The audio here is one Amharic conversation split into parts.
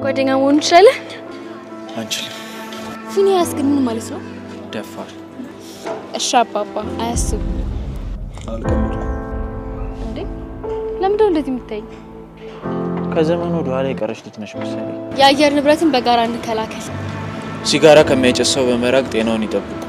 ጓደኛ መሆን ይችላል አንችልም ፊኒያስ ግን ምን ማለት ነው ደፋር እሺ አባባ አያስቡ አልቀመጥኩም እንዴ ለምንድነው እንደዚህ የምታይ ከዘመኑ ወደ ኋላ የቀረሽ ልትነሽ መሰለኝ የአየር ንብረትን በጋራ እንከላከል ሲጋራ ከሚያጨሰው በመራቅ ጤናውን ይጠብቁ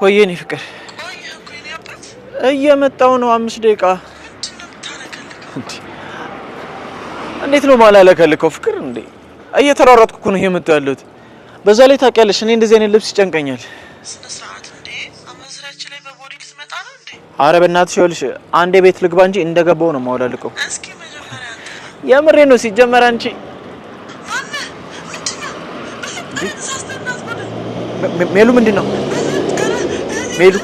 ወይኔ ፍቅር እየመጣው ነው 5 ደቂቃ እንዴት ነው ማላለከልከው ፍቅር እንዴ እየተራራጥኩ ነው እየመጣው ያለሁት በዛ ላይ ታውቂያለሽ እኔ እንደዚህ አይነት ልብስ ይጨንቀኛል ስነ ስርዓት እንዴ አመዝራችን ላይ በቦዲ ልትመጣ ነው እንዴ አረ በእናትሽ ይኸውልሽ አንዴ ቤት ልግባ እንጂ እንደገባው ነው ማውላልከው እስኪ መጀመሪያ የምሬ ነው ሲጀመር አንቺ ሜሉ ምንድነው ሜሉ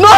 No!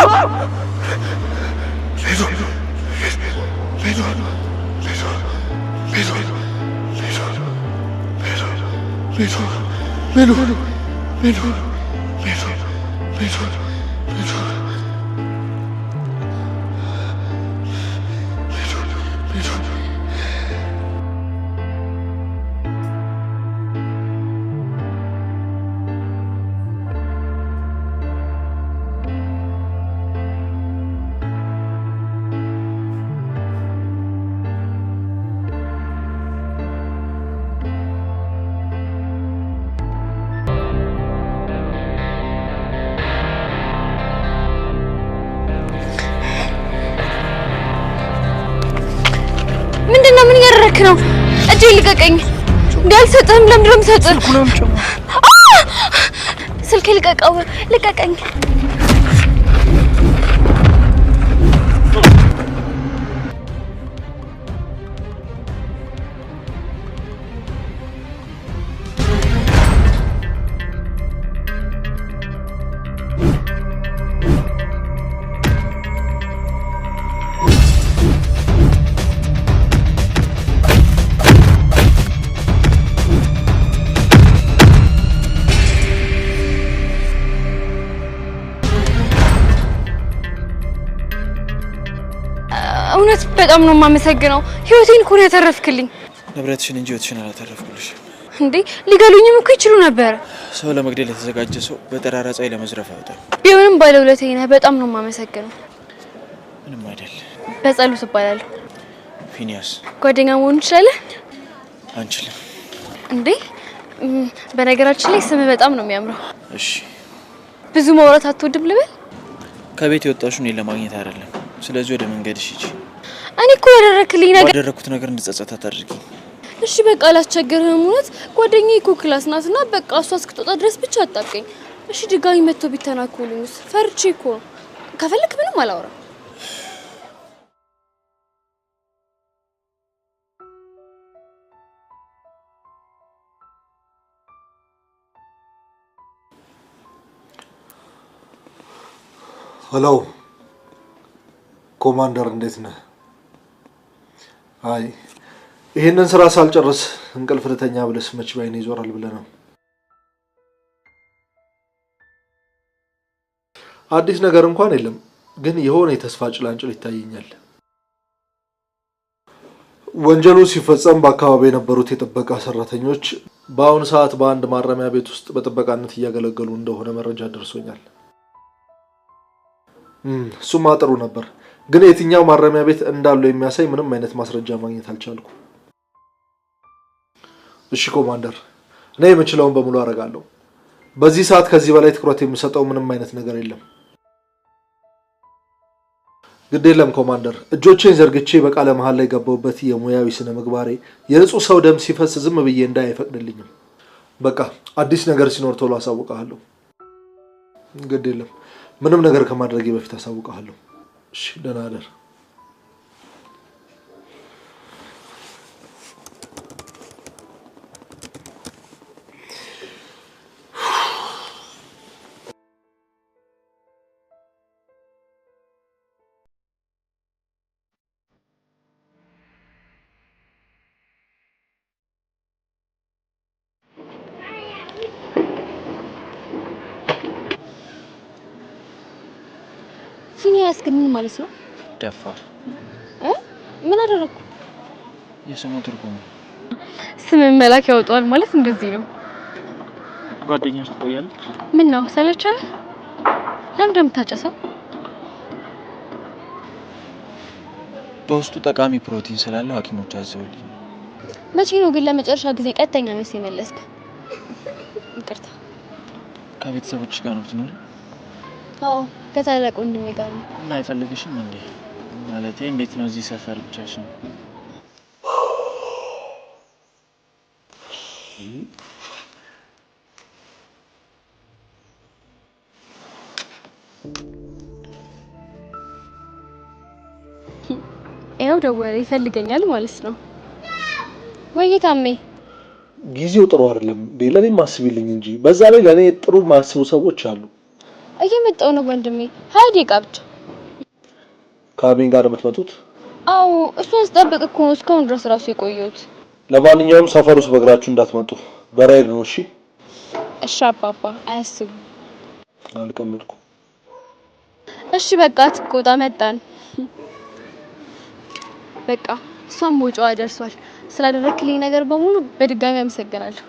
ምን ያደረክ ነው እጄ ልቀቀኝ እንዳልሰጥህም ለምንድነው የምሰጥህ ስልኬ ልቀቀኝ እውነት በጣም ነው የማመሰግነው ህይወቴን እኮ ያተረፍክልኝ ንብረትሽን እንጂ ህይወትሽን አላተረፍኩልሽ እንዴ ሊገሉኝም እኮ ይችሉ ነበር ሰው ለመግደል የተዘጋጀ ሰው በጠራራ ፀሐይ ለመዝረፍ አይወጣም ቢሆንም ባለውለታዬ ነህ በጣም ነው የማመሰግነው ምንም አይደል በጸሎት እባላለሁ ፊኒያስ ጓደኛ መሆን እንችላለን አንችልም እንዴ በነገራችን ላይ ስም በጣም ነው የሚያምረው እሺ ብዙ ማውራት አትወድም ልበል ከቤት የወጣሽው እኔን ለማግኘት አይደለም ስለዚህ ወደ መንገድሽ ሂጂ እኔ እኮ ያደረክልኝ ነገር ያደረኩት ነገር እንድጸጸት አታድርጊ እሺ በቃ አላስቸገርህም እውነት ጓደኛዬ እኮ ክላስ ናትና በቃ እሷ እስክትወጣ ድረስ ብቻ አጣብቀኝ እሺ ድጋሚ መጥቶ ቢተናኮሉኝስ ፈርቼ እኮ ከፈለክ ምንም አላወራም ሄሎ ኮማንደር እንዴት ነህ አይ ይሄንን ስራ ሳልጨርስ እንቅልፍ ልተኛ ብለስ መች ባይኔ ይዞራል ብለህ ነው አዲስ ነገር እንኳን የለም ግን የሆነ የተስፋ ጭላንጭል ይታየኛል ወንጀሉ ሲፈጸም በአካባቢው የነበሩት የጥበቃ ሰራተኞች በአሁን ሰዓት በአንድ ማረሚያ ቤት ውስጥ በጥበቃነት እያገለገሉ እንደሆነ መረጃ ደርሶኛል እሱማ ጥሩ ነበር ግን የትኛው ማረሚያ ቤት እንዳለው የሚያሳይ ምንም አይነት ማስረጃ ማግኘት አልቻልኩም እሺ ኮማንደር እኔ የምችለውን በሙሉ አደርጋለሁ በዚህ ሰዓት ከዚህ በላይ ትኩረት የምሰጠው ምንም አይነት ነገር የለም ግድ የለም ኮማንደር እጆቼን ዘርግቼ በቃለ መሃል ላይ ገባውበት የሙያዊ ስነ ምግባሬ የንጹህ ሰው ደም ሲፈስ ዝም ብዬ እንዳይፈቅድልኝም በቃ አዲስ ነገር ሲኖር ቶሎ አሳውቃለሁ ግድ የለም ምንም ነገር ከማድረጌ በፊት አሳውቃለሁ እሺ ደህና አደር ፊኒያስ ግን ምን ማለት ነው ደፋር ምን አደረኩ የስሙ ትርጉም ስም መላክ ያወጣዋል ማለት እንደዚህ ነው ጓደኛሽ ትቆያለች ምን ነው ሰለቸህ ለምን እንደምታጨሰው በውስጡ ጠቃሚ ፕሮቲን ስላለው ሐኪሞች አዘውልኝ መቼ ነው ግን ለመጨረሻ ጊዜ ቀጥተኛ ነው ሲመለስክ ይቅርታ ከቤተሰቦች ጋር ነው ትኖር አዎ ከታላቅ ወንድሜ ጋር ነው እና አይፈልግሽም እንዴ ማለቴ እንዴት ነው እዚህ ሰፈር ብቻሽን ያው ደወለ ይፈልገኛል ማለት ነው ወይ ታሜ ጊዜው ጥሩ አይደለም ለኔ ማስቢልኝ እንጂ በዛ ላይ ለኔ ጥሩ ማስቡ ሰዎች አሉ እየመጣው ነው ወንድሜ 20 ደቂቃ ብቻ ካቢን ጋር መጥመጡት አው እሱን ስጠብቅ እኮ ነው እስካሁን ድረስ ራሱ የቆየሁት ለማንኛውም ሰፈር ውስጥ በእግራችሁ እንዳትመጡ በራይድ ነው እሺ እሺ አባባ አያስቡ አልቀመጥኩ እሺ በቃ ትቆጣ መጣን በቃ እሷም ወጪዋ ደርሷል ስላደረክልኝ ነገር በሙሉ በድጋሚ አመሰግናለሁ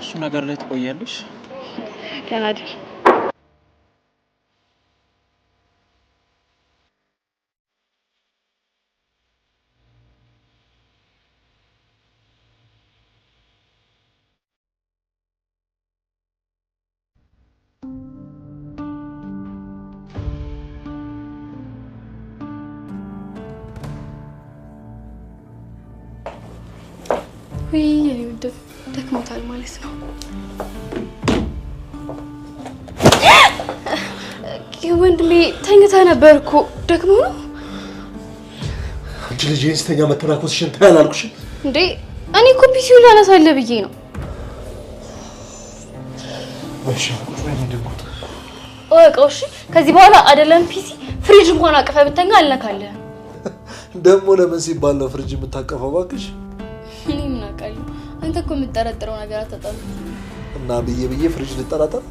እሱ ነገር ላይ ትቆያለሽ ደህና ወይ ደክሞታል ማለት ነው ወንድሜ ተኝታ ነበርኩ ደግሞ ነው አንቺ ልጅ እንስተኛ መተናኮስሽን ታያላልኩሽ እንዴ እኔ እኮ ፒሲው ላነሳለ ብዬ ነው ወይሽ ወይ እንደምቆጥ እሺ ከዚህ በኋላ አይደለም ፒሲ ፍሪጅ እንኳን አቀፈ ብተኛ አልነካለህ ደሞ ለምን ሲባል ነው ፍሪጅ የምታቀፈው ባክሽ እኔ ምን አውቃለሁ አንተ እኮ የምትጠረጥረው ነገር አታጣም እና ብዬ ፍሪጅ ልጠራጠር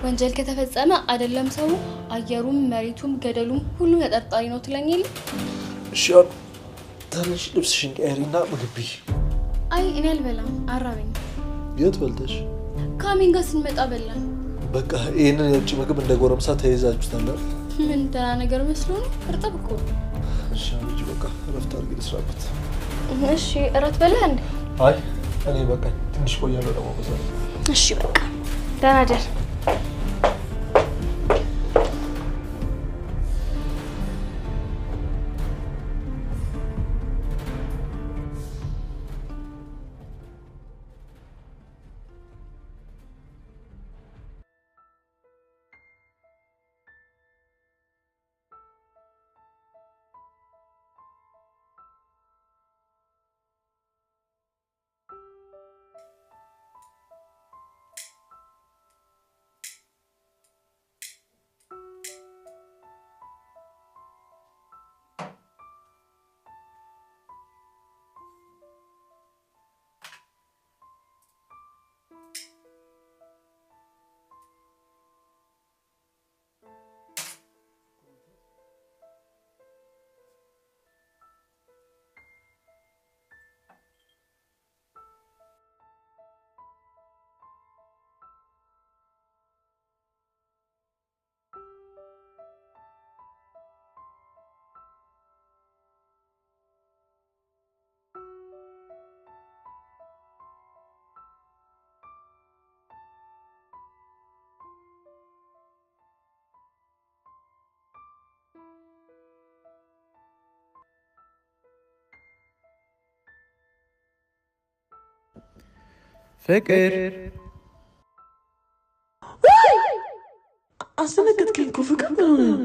ወንጀል ከተፈጸመ አይደለም ሰው አየሩም መሬቱም ገደሉም ሁሉ ተጠርጣሪ ነው ትለኛለህ ሻን ትንሽ ልብስሽን ቀይሪና ምግብ ብይ። አይ እኔ አልበላም አራበኝ። የት በልተሽ? ካሚን ጋር ስንመጣ በላን። በቃ ይሄንን የውጭ ምግብ እንደ ጎረምሳ ተይዛችሁታል። ምን ደህና ነገር መስሎ ነው? እርጥብ እኮ። ሻን ልጅ በቃ እረፍት አድርጊ ልስራበት። እሺ እራት በላህ እንዴ? አይ እኔ በቃ ትንሽ ቆያለሁ ደግሞ በዛ። እሺ በቃ ደህና ደር። ፍቅር አስነገጥከኝ እኮ ፍቅር ምን ሆነ?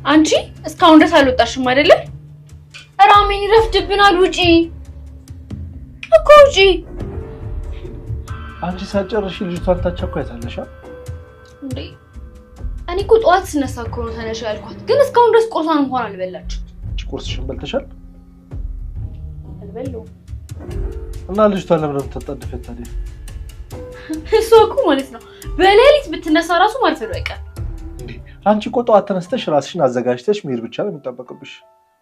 አንቺ እስካሁን ድረስ አልወጣሽም አይደለ? ራሜን ይረፍድብናል። ውጪ እኮ ውጪ። አንቺ ሳጨርሽ ልጅቷን ታቸኳይታለሽ እንዴ? እኔ እኮ ጠዋት ስነሳ እኮ ነው ተነሽ ያልኳት፣ ግን እስካሁን ድረስ ቁርሷን እንኳን አልበላችም። ቁርስሽን በልተሻል? አልበላሁም። እና ልጅቷን ለምን ተጣደፈት ታዲያ? እሷ እኮ ማለት ነው በሌሊት ብትነሳ ራሱ ማርፈዱ አይቀር። አንቺ እኮ ጠዋት ተነስተሽ ራስሽን አዘጋጅተሽ መሄድ ብቻ ነው የሚጠበቅብሽ።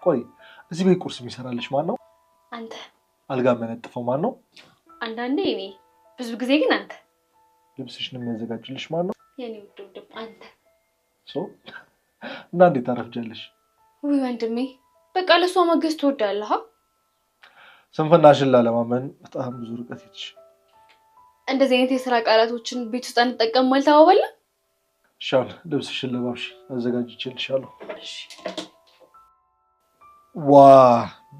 ቆይ እዚህ ቤት ቁርስ የሚሰራልሽ ማን ነው? አንተ። አልጋ መነጥፈው ማን ነው? አንዳንዴ እኔ፣ ብዙ ጊዜ ግን አንተ። ልብስሽን የሚያዘጋጅልሽ ማን ነው? የኔ ውድ አንተ። እና እንዴት ታረፍጃለሽ? ውይ ወንድሜ፣ በቃ ለሷ ማገዝ ትወዳለህ? ስንፍናሽን ላለማመን በጣም ብዙ ርቀት ሄድሽ። እንደዚህ አይነት የሥራ ቃላቶችን ቤት ውስጥ አንጠቀም ማለት ተባባልን። ሻል ልብስሽን ለባብሽ አዘጋጅቼልሻለሁ። እሺ። ዋ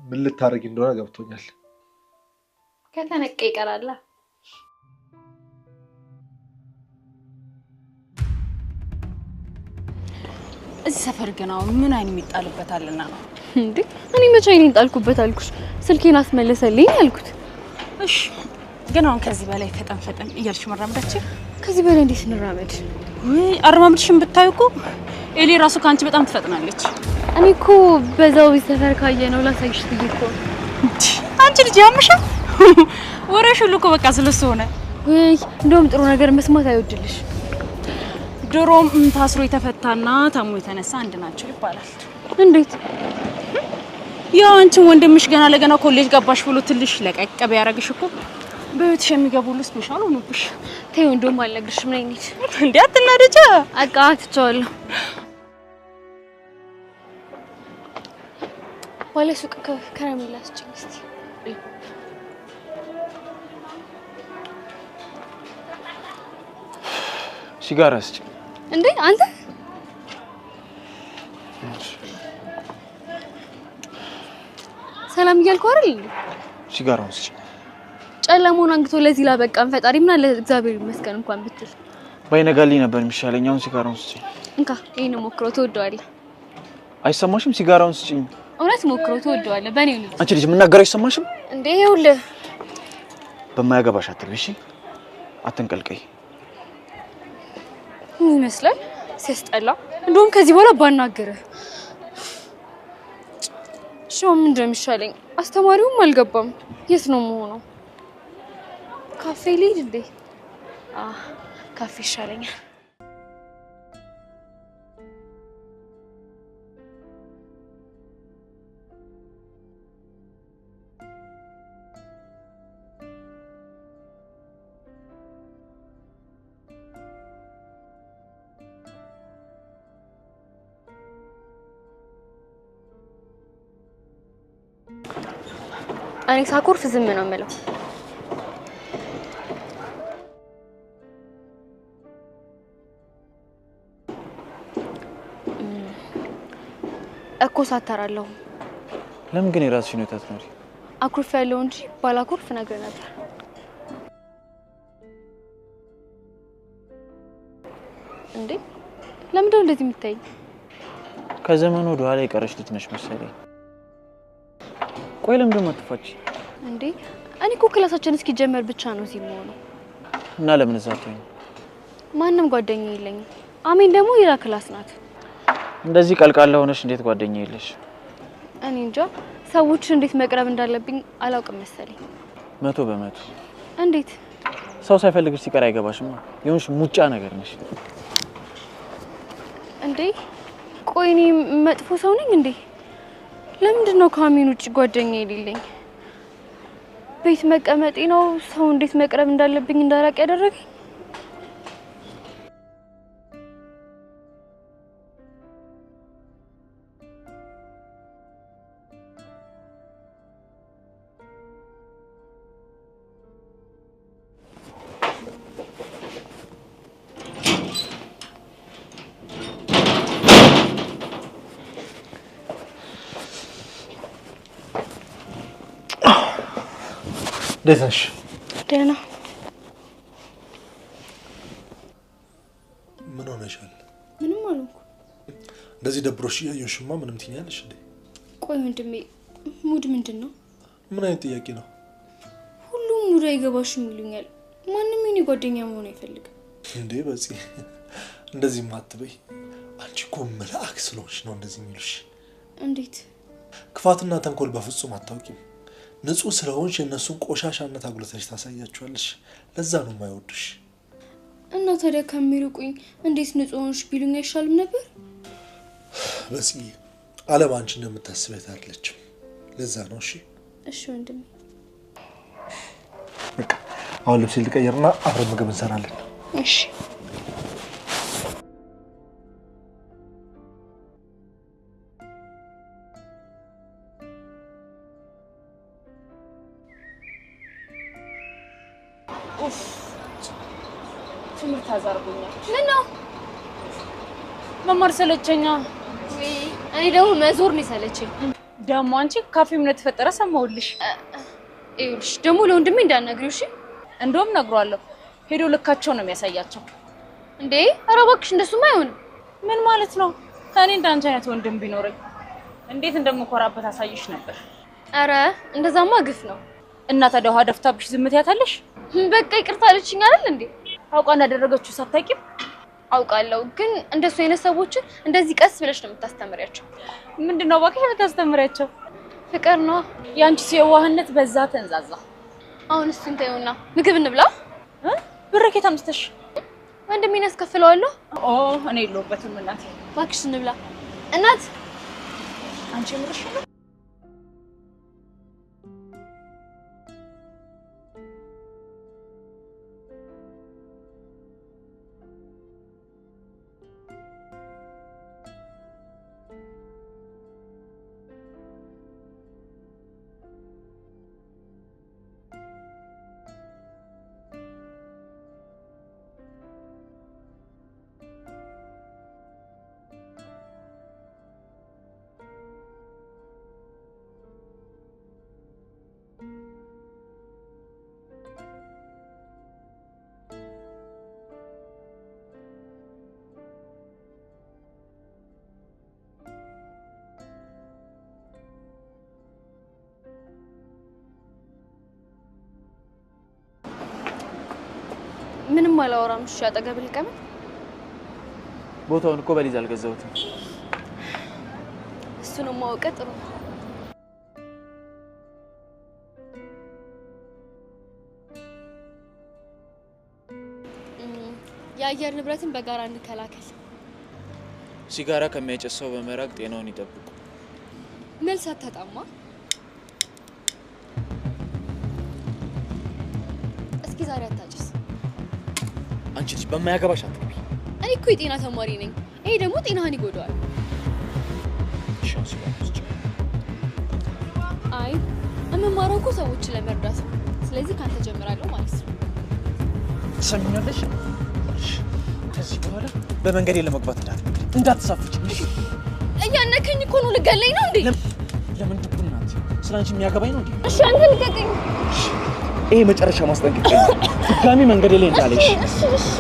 ምን ልታረጊ እንደሆነ ገብቶኛል። ከተነቀ ይቀራል። እዚህ ሰፈር ግን ምን አይን የሚጣልበታልና ነው እንዴ? እኔ መቼ አይኔን ጣልኩበት አልኩሽ? ስልኬን አስመለሰልኝ ያልኩት። እሺ ግን አሁን ከዚህ በላይ ፈጠን እያልሽ መራመዳችን ከዚህ በላይ እንዴት እንራመድ? ወይ አረማምድሽን ብታዩ እኮ ኤሊ ራሱ ካንቺ በጣም ትፈጥናለች። እኔ እኮ በዛው ሰፈር ካየ ነው ላሳይሽ ብዬ እኮ። አንቺ ልጅ ያምሻል። ወሬሽ ሁሉ እኮ በቃ ስለሱ ሆነ። ወይ እንደውም ጥሩ ነገር መስማት አይወድልሽ። ድሮም ታስሮ የተፈታና ታሞ የተነሳ አንድ ናቸው ይባላል። እንዴት? ያው አንቺ ወንድምሽ ገና ለገና ኮሌጅ ገባሽ ብሎ ትልሽ ለቀቀበ ያረግሽ እኮ በህይወትሽ የሚገቡሉ ስፔሻል ሆኖብሽ። ተይው እንደውም አልነግርሽም ነኝ እንዴ። እንዴ አትናደጂ። አቃትቻለሁ። ወለ ሱቅ ከረሜላ ስጭኝ እስቲ። ሲጋራ ስጭኝ። እንዴ አንተ ሰላም እያልኩ አይደል? ሲጋራውን ስጭኝ። ጨለማውን አንግቶ ለዚህ ላበቃን ፈጣሪ ምን አለ እግዚአብሔር ይመስገን እንኳን ብትል። ባይነጋልኝ ነበር የሚሻለኝ። አሁን ሲጋራውን ስጭኝ። እንካ ይሄን ሞክሮ ትወደዋለህ። አይሰማሽም? ሲጋራውን ስጭኝ። እውነት ሞክሮ ትወደዋለህ። በኔ ነው። አንቺ ልጅ የምናገረው አይሰማሽም? እንዴ ይኸውልህ በማያገባሽ አትልሽ። እሺ አትንቀልቀይ። ምን ይመስላል? ሲያስጠላ። እንደውም ከዚህ በኋላ ባናገርህ። ሻው ምን እንደሚሻለኝ አስተማሪውም አልገባም። የት ነው የምሆነው? ካፌ ልሂድ እንዴ? ካፌ ይሻለኛል። እኔ ሳኮርፍ ዝም ነው የምለው። እኮ ሳታራለሁ። ለምን ግን የራስሽን ነው ታትኖሪ? አኩርፍ ያለው እንጂ ባላኮርፍ ነገር ነበር። እንዴ ለምን እንደዚህ የምታይ? ከዘመኑ ወደ ኋላ የቀረሽ ልጅ ነሽ መሰለኝ። ቆይ ለምን ደሞ አትፋች? እንዴ እኔ እኮ ክላሳችን እስኪጀመር ብቻ ነው እዚህ የምሆነው። እና ለምን እዛተኝ? ማንንም ጓደኛ የለኝም። አሜን ደግሞ ሌላ ክላስ ናት። እንደዚህ ቀልቃላ ሆነሽ እንዴት ጓደኛ የለሽ? እኔ እንጃ ሰዎች እንዴት መቅረብ እንዳለብኝ አላውቅም መሰለኝ። 100%። እንዴት? ሰው ሳይፈልግሽ ሲቀር አይገባሽም። የሆንሽ ሙጫ ነገር ነሽ። እንዴ ቆይ እኔ መጥፎ ሰው ነኝ እንዴ? ለምንድን ነው ከአሜን ውጭ ጓደኛ የሌለኝ? ቤት መቀመጤ ነው ሰው እንዴት መቅረብ እንዳለብኝ እንዳላቅ ያደረገኝ? እንዴት ነሽ? ደህና። ምን ሆነሻል? ምንም አልሆንኩ። እንደዚህ ደብሮሽ እያየሽማ ምንም ትኛለሽ እንዴ? ቆይ ወንድሜ ሙድ ምንድን ነው? ምን አይነት ጥያቄ ነው? ሁሉም ሙድ አይገባሽም ይሉኛል። ማንም የኔ ጓደኛ መሆን አይፈልግም። እንዴ በዚህ እንደዚህ ማትበይ። አንቺ እኮ መልአክ ስለሆንሽ ነው እንደዚህ የሚሉሽ። እንዴት? ክፋትና ተንኮል በፍጹም አታውቂም። ንጹህ ስለሆንሽ የነሱን ቆሻሻነት አጉልተሽ ታሳያቸዋለሽ። ለዛ ነው የማይወዱሽ። እና ታዲያ ከሚርቁኝ እንዴት ንጹህ ሆንሽ ቢሉኝ አይሻልም ነበር? በዚህ ዓለም አንቺ እንደምታስበት አይደለችም። ለዛ ነው። እሺ ወንድሜ። በቃ አሁን ልብስ ልቀይርና አብረን ምግብ እንሰራለን። እሺ ትምህርት አዛርጎኛል። ምን ነው? መማር ሰለቸኛ። እኔ ደግሞ መዞር ነው ሰለቸኝ። ደግሞ አንቺ ካፌ ምን ተፈጠረ ሰማውልሽ? ይኸውልሽ ደግሞ ለወንድሜ እንዳትነግሪው እሺ? እንደውም ነግሯለሁ። ሄዶ ልካቸው ነው የሚያሳያቸው። እንዴ ኧረ እባክሽ እንደሱማ አይሆንም። ምን ማለት ነው? እኔ እንዳንቺ አይነት ወንድም ቢኖረኝ እንዴት እንደምኮራበት አሳይሽ ነበር። ኧረ እንደዛማ ግፍ ነው። እና ታዲያ ውሃ ደፍታብሽ ዝም ትያታለሽ? በቃ ይቅርታ አለችኝ አይደል እንዴ? አውቃ እንዳደረገችው ሳታውቂም? አውቃለሁ፣ ግን እንደሱ አይነት ሰዎችን እንደዚህ ቀስ ብለሽ ነው የምታስተምሪያቸው። ምንድነው እባክሽ የምታስተምሪያቸው? ፍቅር ነው። ያንቺ የዋህነት በዛ ተንዛዛ። አሁን እሱን ተይውና ምግብ እንብላ። ብር ከየት አምጥተሽ? ወንድሜን ያስከፍለዋለሁ። እኔ የለሁበትም እናቴ። እባክሽ እንብላ። እናት አንቺ ምርሽ ነው? ምንም አላወራም። እሺ አጠገብ ልቀመጥ። ቦታውን እኮ በሊዝ አልገዛሁትም። እሱንም ማወቅ ጥሩ። የአየር ንብረትን በጋራ እንከላከል። ሲጋራ ከሚያጨስ ሰው በመራቅ ጤናውን ይጠብቁ። መልስ አታጣማ። እስኪ ዛሬ አታጭስ። አንቺ ልጅ በማያገባሽ አትግቢ። እኔ እኮ የጤና ተማሪ ነኝ። ይሄ ደግሞ ጤናህን ይጎዳዋል። አይ እምማረው እኮ ሰዎችን ለመርዳት ነው። ስለዚህ ካንተ ጀምራለሁ ማለት ነው። ትሰሚኛለሽ? ከዚህ በኋላ በመንገዴ ለመግባት እንዳትሳፍች። እያነከኝ እኮ ነው። ልገለኝ ነው እንዴ? ለምን ድኩናት? ስላንቺ የሚያገባኝ ነው እንዴ? እሺ አንተ ልቀቀኝ። ይሄ መጨረሻ ማስጠንቀቂያ ነው። ድጋሚ መንገዴ ላይ እንዳለሽ። እሺ